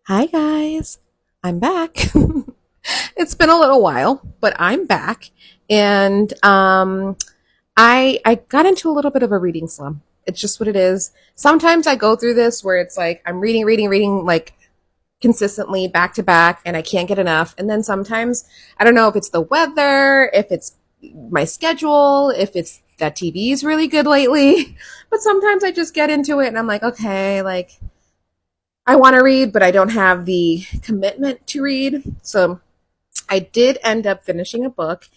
Hi guys, I'm back. It's been a little while, but I'm back, and I got into a little bit of a reading slump. It's just what it is. Sometimes I go through this where it's like I'm reading like consistently back to back, and I can't get enough. And then sometimes I don't know if it's the weather, if it's my schedule, if it's that TV is really good lately, but sometimes I just get into it and I'm like, okay, like I want to read, but I don't have the commitment to read. So I did end up finishing a book.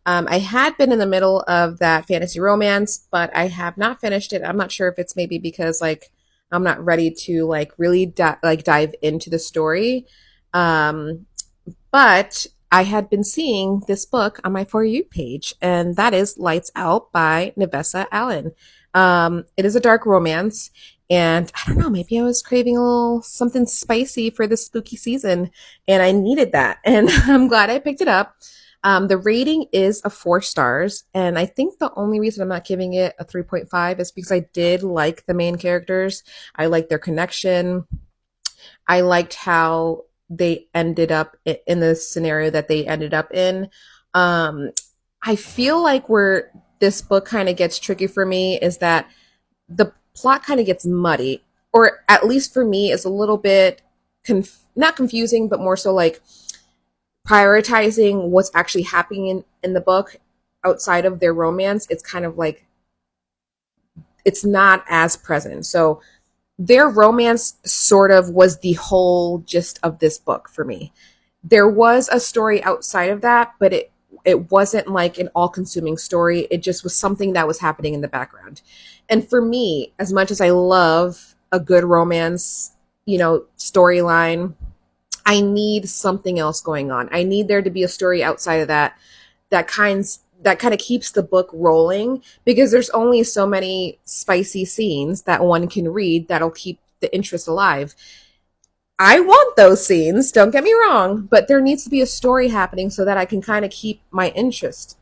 I had been in the middle of that fantasy romance, but I have not finished it. I'm not sure if it's maybe because like I'm not ready to like really dive into the story. Um, but I had been seeing this book on my For You page, and that is Lights Out by Navessa Allen. It is a dark romance, and I don't know, maybe I was craving a little something spicy for this spooky season, and I needed that, and I'm glad I picked it up. The rating is a 4 stars, and I think the only reason I'm not giving it a 3.5 is because I did like the main characters. I liked their connection. I liked how they ended up in the scenario that they ended up in. Um, I feel like where this book kind of gets tricky for me is that the plot kind of gets muddy, or at least for me, is a little bit not confusing, but more so like prioritizing what's actually happening in the book outside of their romance. It's kind of like it's not as present. So their romance sort of was the whole gist of this book for me. There was a story outside of that, but it wasn't like an all-consuming story. It just was something that was happening in the background. And for me, as much as I love a good romance, storyline, I need something else going on. I need there to be a story outside of that that kind of keeps the book rolling, because there's only so many spicy scenes that one can read that'll keep the interest alive. I want those scenes, don't get me wrong, but there needs to be a story happening so that I can kind of keep my interest.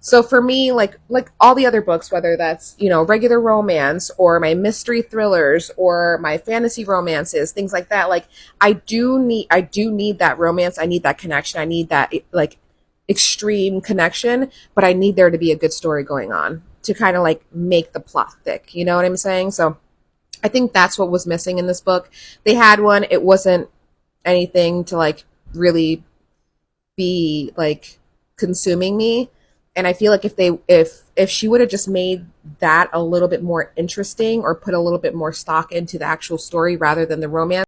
So for me, like all the other books, whether that's, regular romance or my mystery thrillers or my fantasy romances, things like that, like I do need that romance. I need that connection. I need that like extreme connection, but I need there to be a good story going on to kind of like make the plot thick. You know what I'm saying? So I think that's what was missing in this book. They had one, it wasn't anything to like really be like consuming me. And I feel like if she would have just made that a little bit more interesting or put a little bit more stock into the actual story rather than the romance,